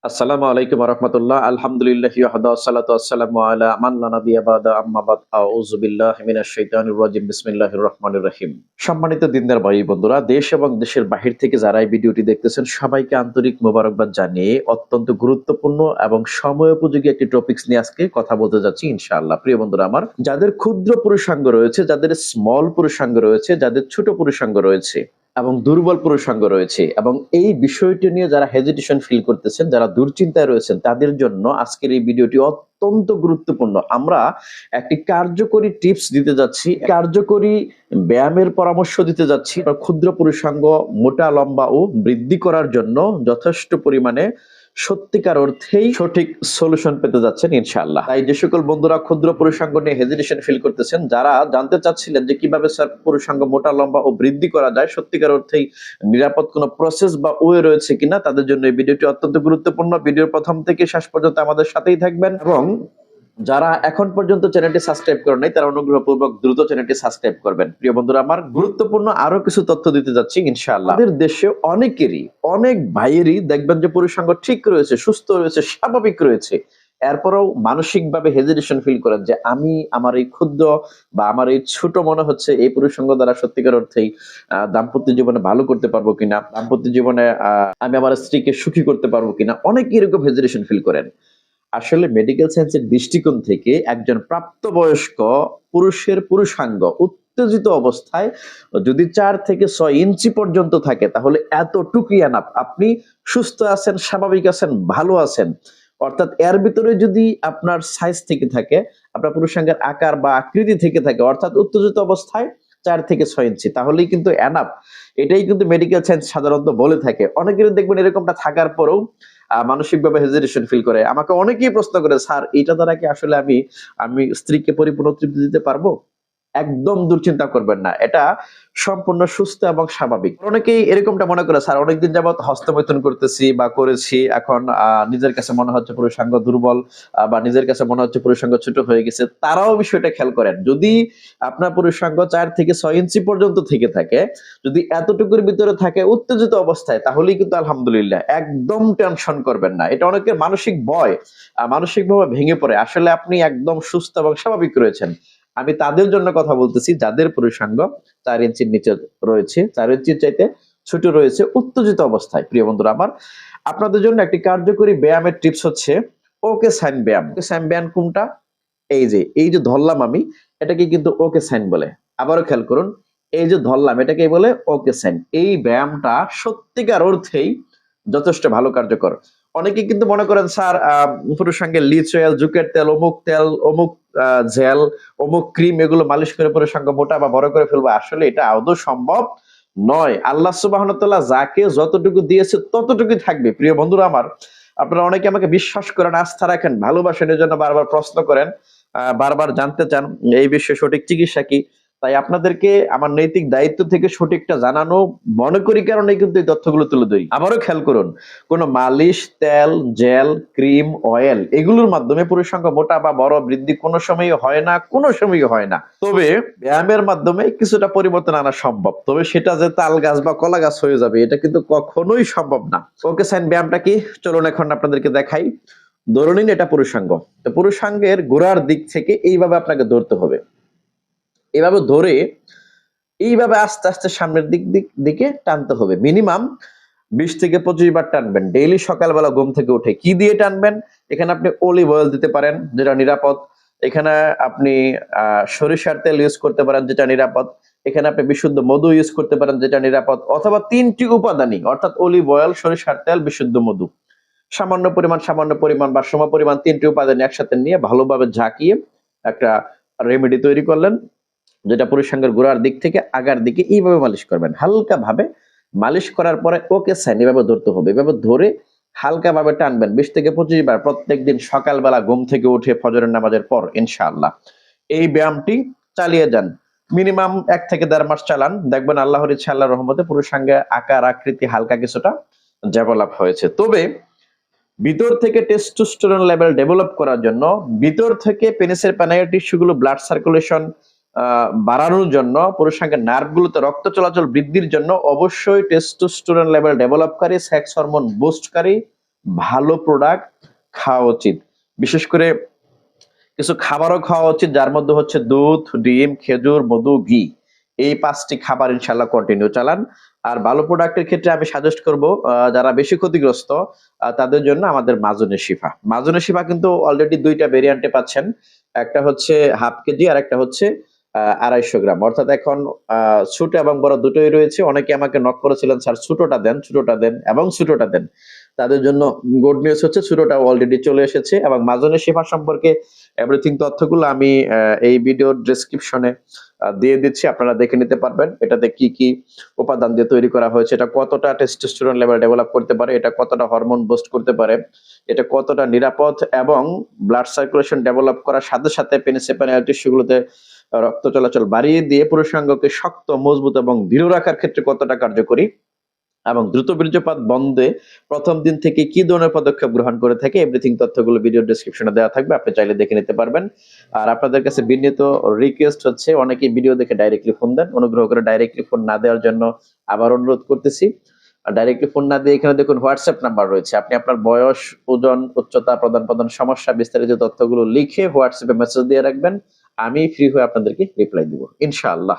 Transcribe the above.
আসসালামু আলাইকুম ওয়া রাহমাতুল্লাহ। আলহামদুলিল্লাহি ওয়াহদা ওয়াসসালাতু ওয়াসসালামু আলা মান লা নাবিয়্যা বা'দা আম্মা বাদ। আউযু বিল্লাহি মিনাশ শাইতানির রাজিম। বিসমিল্লাহির রহমানির রহিম। সম্মানিত দিনদার ভাই বন্ধুরা, দেশ এবং দেশের বাহির থেকে যারা এই ভিডিওটি দেখতেছেন সবাইকে আন্তরিক মোবারকবাদ জানিয়ে অত্যন্ত গুরুত্বপূর্ণ এবং সময়োপযোগী একটি টপিকস নিয়ে আজকে কথা বলতে যাচ্ছি ইনশাআল্লাহ। প্রিয় বন্ধুরা আমার, যাদের ক্ষুদ্র পুরুষাঙ্গ রয়েছে, যাদের স্মল পুরুষাঙ্গ রয়েছে, যাদের ছোট পুরুষাঙ্গ রয়েছে এবং দুর্বল পুরুষাঙ্গ রয়েছে এবং এই বিষয়টি নিয়ে যারা হেজিটেশন ফিল করতেছেন, যারা দুশ্চিন্তায় রয়েছেন, তাদের জন্য আজকের এই ভিডিওটি অত্যন্ত গুরুত্বপূর্ণ। আমরা একটি কার্যকরী টিপস দিতে যাচ্ছি, কার্যকরী ব্যায়ামের পরামর্শ দিতে যাচ্ছি ক্ষুদ্র পুরুষাঙ্গ মোটা লম্বা ও বৃদ্ধি করার জন্য যথেষ্ট পরিমাণে সত্যিকার অর্থেই সঠিক সলিউশন পেতে যাচ্ছেন ইনশাআল্লাহ। তাই যে সকল বন্ধুরা ক্ষুদ্র পুরুষাঙ্গ নিয়ে হেজিটেশন ফিল করতেছেন, যারা জানতে চাচ্ছিলেন যে কিভাবে স্যার পুরুষাঙ্গ মোটা লম্বা ও বৃদ্ধি করা যায়, সত্যিকার অর্থেই নিরাপদ কোনো প্রসেস বা ওয়ে রয়েছে কিনা, তাদের জন্য এই ভিডিওটি অত্যন্ত গুরুত্বপূর্ণ। ভিডিওর প্রথম থেকে শেষ পর্যন্ত আমাদের সাথেই থাকবেন এবং যারা এখন পর্যন্ত চ্যানেলটি সাবস্ক্রাইব করেন নাই তারা অনুগ্রহপূর্বক দ্রুত চ্যানেলটি সাবস্ক্রাইব করবেন। প্রিয় বন্ধুরা আমার, গুরুত্বপূর্ণ আরো কিছু তথ্য দিতে যাচ্ছি ইনশাআল্লাহ। আমাদের দেশে অনেক ভাইয়েরই দেখবেন যে পুরুষাঙ্গ ঠিক রয়েছে, সুস্থ রয়েছে, স্বাভাবিক রয়েছে, এরপরেও মানসিকভাবে হেজিটেশন ফিল করেন যে আমি আমার এই ক্ষুদ্র বা আমার এই ছোট মনে হচ্ছে এই পুরুষাঙ্গ দ্বারা সত্যিকার অর্থেই দাম্পত্য জীবনে ভালো করতে পারবো কিনা, দাম্পত্য জীবনে আমি আমার স্ত্রীকে সুখী করতে পারবো কিনা, অনেকে এরকম হেজিটেশন ফিল করেন। আসলে মেডিকেল সায়েন্সের দৃষ্টিকোণ থেকে একজন প্রাপ্তবয়স্ক পুরুষের পুরুষাঙ্গ উত্তেজিত অবস্থায় যদি 4 থেকে 6 ইঞ্চি পর্যন্ত থাকে তাহলে এতটুকুই এনাফ। আপনি সুস্থ আছেন, স্বাভাবিক আছেন, ভালো আছেন। অর্থাৎ এর ভিতরে যদি আপনার সাইজ থেকে থাকে, আপনার পুরুষাঙ্গের আকার বা আকৃতি থেকে থাকে, অর্থাৎ উত্তেজিত অবস্থায় 4 থেকে 6 ইঞ্চি, তাহলেই কিন্তু এনাফ। এটাই কিন্তু মেডিকেল সায়েন্স সাধারণত বলে থাকে। অনেকেরই দেখবেন এরকমটা থাকার পরেও মানসিকভাবে হেজিটেশন ফিল করে। আমাকে অনেকেই প্রশ্ন করে, স্যার এটা দ্বারা কি আসলে আমি আমি স্ত্রীকে পরিপূর্ণ তৃপ্তি দিতে পারবো? একদম দুশ্চিন্তা করবেন না। এটা সম্পূর্ণ সুস্থ এবং স্বাভাবিক। অনেকেই এরকমটা মনে করে, স্যার অনেকদিন যাবৎ হস্তমৈথুন করতেছি বা করেছি, এখন নিজের কাছে মনে হচ্ছে পুরুষাঙ্গ দুর্বল বা নিজের কাছে মনে হচ্ছে পুরুষাঙ্গ ছোট হয়ে গেছে। তারাও বিষয়টা খেয়াল করেন। যদি আপনার পুরুষাঙ্গ 4 থেকে 6 ইঞ্চি পর্যন্ত থেকে থাকে, যদি এতটুকুর ভিতরে থাকে উত্তেজিত অবস্থায়, তাহলেই কিন্তু আলহামদুলিল্লাহ। একদম টেনশন করবেন না। এটা অনেকের মানসিক ভয়, মানসিকভাবে ভেঙে পড়ে। আসলে আপনি একদম সুস্থ এবং স্বাভাবিক রয়েছেন। আমি তাদের জন্য কথা বলতেছি যাদের পুরুষাঙ্গ 4 ইঞ্চির নিচে রয়েছে, 4 ইঞ্চির চাইতে ছোট রয়েছে উত্তেজিত অবস্থায়। প্রিয় বন্ধুরা আমার, আপনাদের জন্য একটি কার্যকরী ব্যায়ামের টিপস হচ্ছে ওকে সাইন ব্যায়াম। ওকে সাইন ব্যায়াম কোনটা? এই যে ধরলাম আমি, এটাকে কিন্তু ওকে সাইন বলে। আবারও খেয়াল করুন, এই যে ধরলাম এটাকে বলে ওকে সাইন। এই ব্যায়ামটা সত্যিকার অর্থেই যথেষ্ট ভালো কার্যকর। অনেকে কিন্তু মনে করেন, স্যার পুরুষাঙ্গের লিচ অয়েল, জুকের তেল, অমুক জেল, অমুক ক্রিম এগুলো মালিশ করে পুরুষাঙ্গ মোটা বা বড় করে ফেলবো। আসলে এটা আদৌ সম্ভব নয়। আল্লাহ সুবহানাহু ওয়া তাআলা যাকে যতটুকু দিয়েছে ততটুকুই থাকবে। প্রিয় বন্ধুরা আমার, আপনারা অনেকে আমাকে বিশ্বাস করেন, আস্থা রাখেন, ভালোবাসেন, এজন্য বারবার প্রশ্ন করেন, বারবার জানতে চান এই বিষয়ে সঠিক চিকিৎসা কি। তাই আপনাদেরকে আমার নৈতিক দায়িত্ব থেকে সঠিকটা জানানো মনে করি কারণে কিন্তু এই তথ্যগুলো তুলে ধরি। আবারও খেয়াল করুন, কোন মালিশ, তেল, জেল, ক্রিম, অয়েল এগুলোর মাধ্যমে পুরুষাঙ্গ মোটা বা বড় বৃদ্ধি কোনো সময়ই হয় না, কোনো সময়ই হয় না। তবে ব্যায়ামের মাধ্যমে কিছুটা পরিবর্তন আনা সম্ভব। তবে সেটা যে তাল গাছ বা কলা গাছ হয়ে যাবে এটা কিন্তু কখনোই সম্ভব না। ওকে সাইন ব্যায়ামটা কি? চলুন এখন আপনাদেরকে দেখাই। ধরে নিন এটা পুরুষাঙ্গ। তো পুরুষাঙ্গের গোড়ার দিক থেকে এইভাবে আপনাকে ধরতে হবে। এভাবে ধরে এইভাবে আস্তে আস্তে সামনের দিকে টানতে হবে। মিনিমাম 20 থেকে 25 বার টানবেন। ডেইলি সকালবেলা ঘুম থেকে উঠে। কি দিয়ে টানবেন? এখানে আপনি অলিভ অয়েল দিতে পারেন, যেটা নিরাপদ। এখানে আপনি সরিষার তেল ইউজ করতে পারেন, যেটা নিরাপদ। এখানে আপনি বিশুদ্ধ মধু ইউজ করতে পারেন, যেটা নিরাপদ। অথবা 3টি উপাদানই, অর্থাৎ অলিভ অয়েল, সরিষার তেল, বিশুদ্ধ মধু। সামান্য পরিমাণ বা সমপরিমাণ 3টি উপাদান একসাথে নিয়ে ভালোভাবে ঝাঁকিয়ে একটা রেমেডি তৈরি করলেন, যেটা পুরুষাঙ্গের গোড়ার দিক থেকে আগার দিকে এইভাবে মালিশ করবেন। হালকা ভাবে মালিশ করার পরে ওকে সাইন এভাবে ধরতে হবে। এভাবে ধরে হালকা ভাবে টানবেন 20 থেকে 25 বার প্রত্যেকদিন সকালবেলা ঘুম থেকে উঠে ফজরের নামাজের পর ইনশাআল্লাহ। এই ব্যায়ামটি চালিয়ে যান। মিনিমাম 1 থেকে 1.5 মাস চালান। দেখবেন আল্লাহর ইচ্ছা, আল্লাহর রহমতে পুরুষাঙ্গে আকার আকৃতি হালকা কিছুটা ডেভেলপ হয়েছে। তবে ভিতর থেকে টেস্টোস্টেরন লেভেল ডেভেলপ করার জন্য, ভিতর থেকে পেনিসের প্যানাইল টিস্যুগুলো ব্লাড সার্কুলেশন বাড়ানোর জন্য, পুরুষাঙ্গের নার্ভগুলোতে রক্ত চলাচল বৃদ্ধির জন্য অবশ্যই টেস্টোস্টেরন লেভেল ডেভেলপকারী, সেক্স হরমোন বুস্টকারী ভালো প্রোডাক্ট খাওয়া উচিত। বিশেষ করে কিছু খাবারও খাওয়া উচিত যার মধ্যে হচ্ছে দুধ, ডিম, খেজুর, মধু, ঘি। এই ৫ টি খাবার ইনশাআল্লাহ কন্টিনিউ চালান। আর ভালো প্রোডাক্টের ক্ষেত্রে আমি সাজেস্ট করব যারা বেশি ক্ষতিগ্রস্ত তাদের জন্য আমাদের মাজুনে শিফা। মাজুনে শিফা কিন্তু অলরেডি ২ টা ভেরিয়ান্টে পাচ্ছেন। একটা হচ্ছে ১/২ কেজি আরেকটা হচ্ছে ২৫০ গ্রাম। অর্থাৎ এখন ছোট এবং বড় দুটোই রয়েছে। অনেকে আমাকে নক করেছিলেন, "স্যার ছোটটা দেন, ছোটটা দেন এবং ছোটটা দেন।" তাদের জন্য গুড নিউজ হচ্ছে ছোটটাও অলরেডি চলে এসেছে এবং মাজুনে শিফা সম্পর্কে এভরিথিং তথ্যগুলো আমি এই ভিডিওর ডেসক্রিপশনে দিয়ে দিচ্ছি। আপনারা দেখে নিতে পারবেন। এটাতে কি, কি উপাদান দিয়ে তৈরি করা হয়েছে, এটা কতটা টেস্টোস্টেরন লেভেল ডেভেলপ করতে পারে, এটা কতটা হরমোন বুস্ট করতে পারে, এটা কতটা নিরাপদ এবং ব্লাড সার্কুলেশন ডেভেলপ করার সাথে, সাথে পেনিসিলিন টিস্যুগুলোতে রক্ত চলাচল বাড়িয়ে দিয়ে পুরুষাঙ্গকে শক্ত, মজবুত এবং দৃঢ় রাখার ক্ষেত্রে কতটা কার্যকরী এবং দ্রুত বীর্যপাত বন্ধে ১ম দিন থেকে কি ধরনের পদক্ষেপ গ্রহণ করে থাকে এভরিথিং তথ্যগুলো ভিডিও ডেসক্রিপশনে দেওয়া থাকবে। আপনি চাইলে দেখে নিতে পারবেন। আর আপনাদের কাছে বিনীত রিকোয়েস্ট হচ্ছে অনেকেই ভিডিও দেখে ডাইরেক্টলি ফোন দেন। অনুগ্রহ করে ডাইরেক্টলি ফোন না দেওয়ার জন্য আবার অনুরোধ করতেছি। ডাইরেক্টলি ফোন না দিয়ে এখানে দেখুন WhatsApp নাম্বার রয়েছে। আপনি আপনার বয়স, ওজন, উচ্চতা, প্রধান সমস্যা বিস্তারিত তথ্যগুলো লিখে WhatsApp এ মেসেজ দিয়ে রাখবেন। আমি ফ্রি হয়ে আপনাদেরকে রিপ্লাই দিব। ইনশাআল্লাহ।